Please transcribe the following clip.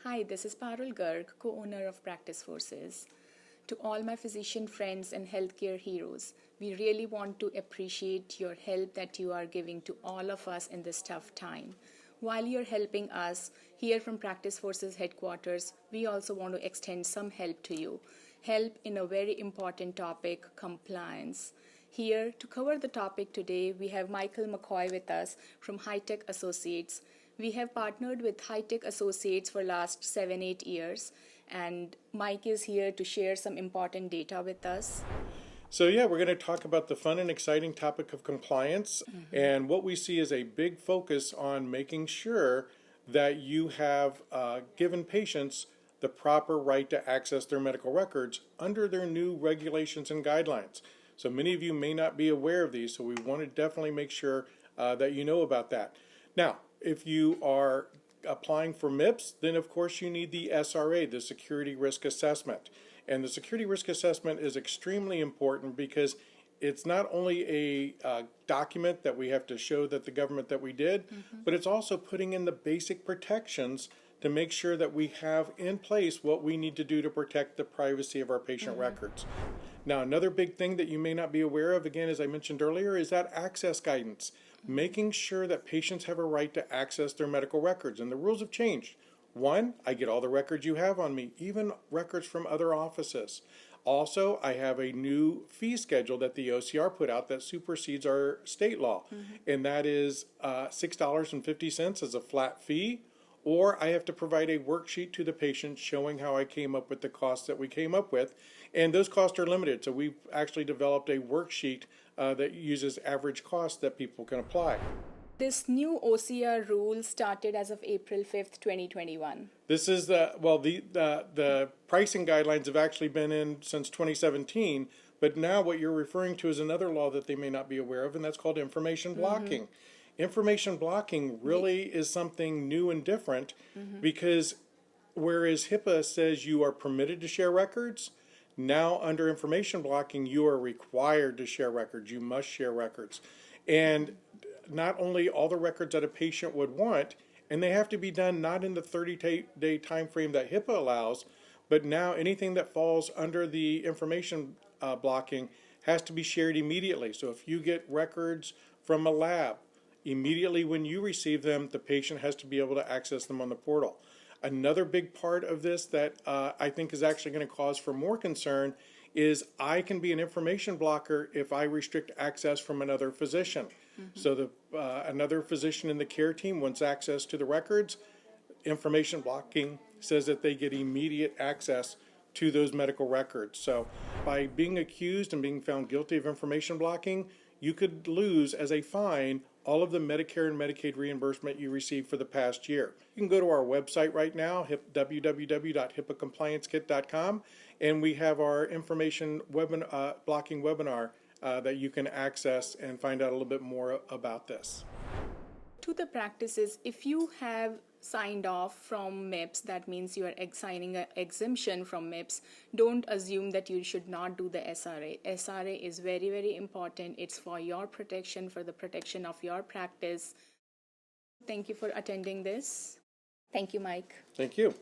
Hi, this is Parul Garg, co-owner of PracticeForces. To all my physician friends and healthcare heroes, we really want to appreciate your help that you are giving to all of us in this tough time. While you're helping us here from PracticeForces headquarters, we also want to extend some help to you. Help in a very important topic, compliance. Here to cover the topic today, we have Michael McCoy with us from HITECH Associates. We have partnered with HITECH Associates for last 7-8 years, and Mike is here to share some important data with us. So yeah, we're going to talk about the fun and exciting topic of compliance, and what we see is a big focus on making sure that you have given patients the proper right to access their medical records under their new regulations and guidelines. So many of you may not be aware of these, so we want to definitely make sure that you know about that. Now, if you are applying for MIPS, then of course you need the SRA, the Security Risk Assessment. And the Security Risk Assessment is extremely important because it's not only a document that we have to show that the government that we did, but it's also putting in the basic protections to make sure that we have in place what we need to do to protect the privacy of our patient records. Now, another big thing that you may not be aware of, again, as I mentioned earlier, is that access guidance, making sure that patients have a right to access their medical records. And the rules have changed. One, I get all the records you have on me, even records from other offices. Also, I have a new fee schedule that the OCR put out that supersedes our state law, and that is $6.50 as a flat fee, or I have to provide a worksheet to the patient showing how I came up with the costs that we came up with, and those costs are limited. So we've actually developed a worksheet that uses average costs that people can apply. This new OCR rule started as of April 5th, 2021. This is the pricing guidelines have actually been in since 2017, but now what you're referring to is another law that they may not be aware of, and that's called information blocking. Information blocking really is something new and different because whereas HIPAA says you are permitted to share records, now under information blocking you are required to share records. You must share records. And not only all the records that a patient would want, and they have to be done not in the 30-day time frame that HIPAA allows, but now anything that falls under the information blocking has to be shared immediately. So if you get records from a lab, immediately when you receive them, the patient has to be able to access them on the portal. Another big part of this that I think is actually going to cause for more concern is I can be an information blocker if I restrict access from another physician. So another physician in the care team wants access to the records. Information blocking says that they get immediate access to those medical records. So by being accused and being found guilty of information blocking, you could lose as a fine all of the Medicare and Medicaid reimbursement you received for the past year. You can go to our website right now, www.HIPAAcompliancekit.com, and we have our information blocking webinar that you can access and find out a little bit more about this. To the practices, if you have signed off from MIPS, that means you are signing an exemption from MIPS, don't assume that you should not do the SRA. SRA is very, very important. It's for your protection, for the protection of your practice. Thank you for attending this. Thank you, Mike. Thank you.